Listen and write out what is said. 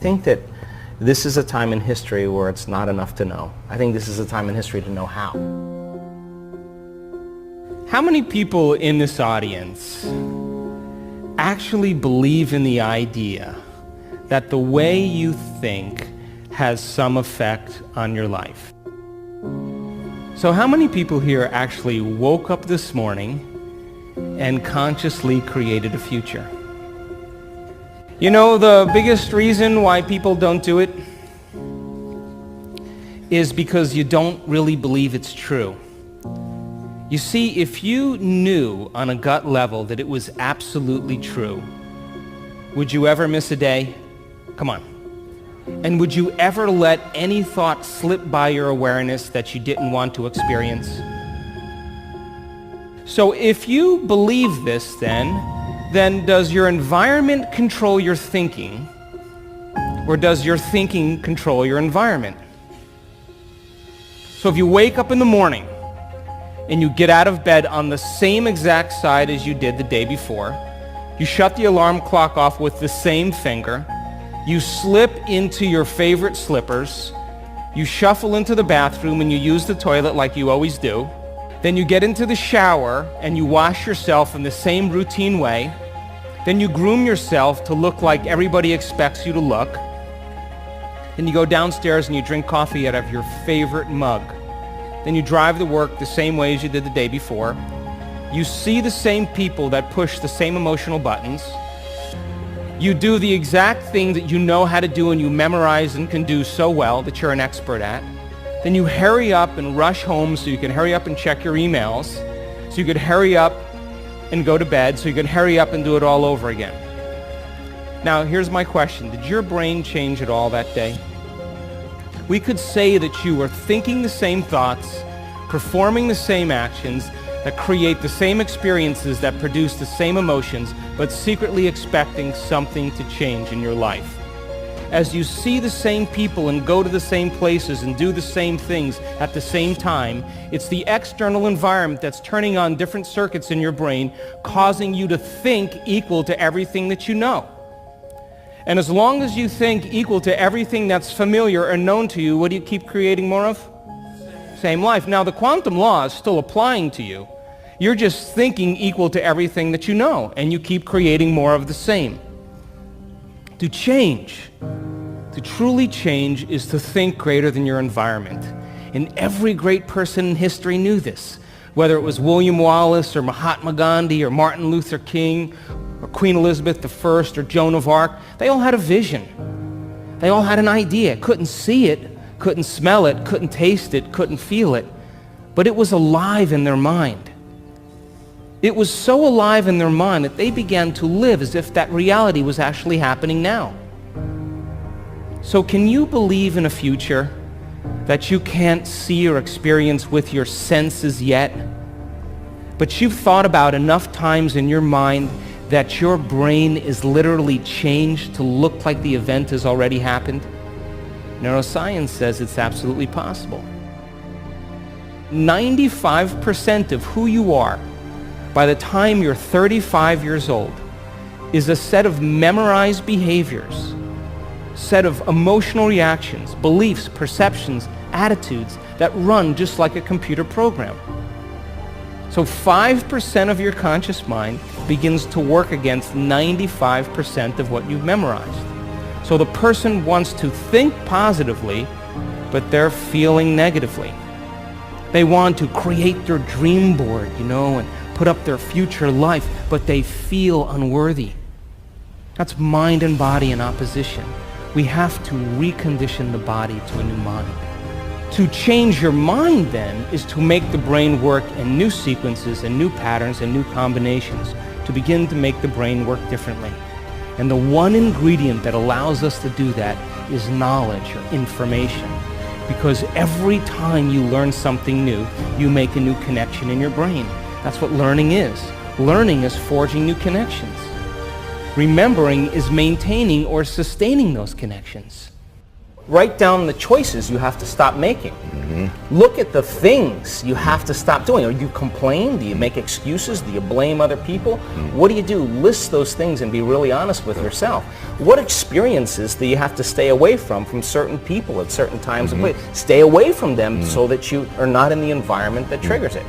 think that this is a time in history where it's not enough to know. I think this is a time in history to know how. How many people in this audience actually believe in the idea that the way you think has some effect on your life? So how many people here actually woke up this morning and consciously created a future? You know, the biggest reason why people don't do it is because you don't really believe it's true. You see, if you knew on a gut level that it was absolutely true, would you ever miss a day? Come on. And would you ever let any thought slip by your awareness that you didn't want to experience? So if you believe this, then does your environment control your thinking, or does your thinking control your environment? So if you wake up in the morning and you get out of bed on the same exact side as you did the day before, you shut the alarm clock off with the same finger, you slip into your favorite slippers, you shuffle into the bathroom and you use the toilet like you always do, then you get into the shower and you wash yourself in the same routine way, then you groom yourself to look like everybody expects you to look, then you go downstairs and you drink coffee out of your favorite mug, then you drive to work the same way as you did the day before, you see the same people that push the same emotional buttons, you do the exact thing that you know how to do and you memorize and can do so well that you're an expert at, then you hurry up and rush home so you can hurry up and check your emails, so you could hurry up and go to bed, so you could hurry up and do it all over again. Now, here's my question. Did your brain change at all that day? We could say that you were thinking the same thoughts, performing the same actions, that create the same experiences, that produce the same emotions, but secretly expecting something to change in your life. As you see the same people and go to the same places and do the same things at the same time, it's the external environment that's turning on different circuits in your brain, causing you to think equal to everything that you know. And as long as you think equal to everything that's familiar or known to you, what do you keep creating more of? Same life. Now, the quantum law is still applying to you. You're just thinking equal to everything that you know, and you keep creating more of the same. To change, to truly change, is to think greater than your environment. And every great person in history knew this. Whether it was William Wallace or Mahatma Gandhi or Martin Luther King or Queen Elizabeth I or Joan of Arc, they all had a vision. They all had an idea. Couldn't see it, couldn't smell it, couldn't taste it, couldn't feel it, but it was alive in their mind. It was so alive in their mind that they began to live as if that reality was actually happening now. So can you believe in a future that you can't see or experience with your senses yet, but you've thought about enough times in your mind that your brain is literally changed to look like the event has already happened? Neuroscience says it's absolutely possible. 95% of who you are by the time you're 35 years old is a set of memorized behaviors, set of emotional reactions, beliefs, perceptions, attitudes that run just like a computer program. So 5% of your conscious mind begins to work against 95% of what you've memorized. So the person wants to think positively, but they're feeling negatively. They want to create their dream board, and put up their future life, but they feel unworthy. That's mind and body in opposition. We have to recondition the body to a new mind. To change your mind, then, is to make the brain work in new sequences and new patterns and new combinations, to begin to make the brain work differently. And the one ingredient that allows us to do that is knowledge or information. Because every time you learn something new, you make a new connection in your brain. That's what learning is. Learning is forging new connections. Remembering is maintaining or sustaining those connections. Write down the choices you have to stop making. Look at the things you have to stop doing. Do you complain? Do you make excuses? Do you blame other people? What do you do? List those things and be really honest with yourself. What experiences do you have to stay away from certain people at certain times? Stay away from them so that you are not in the environment that triggers it.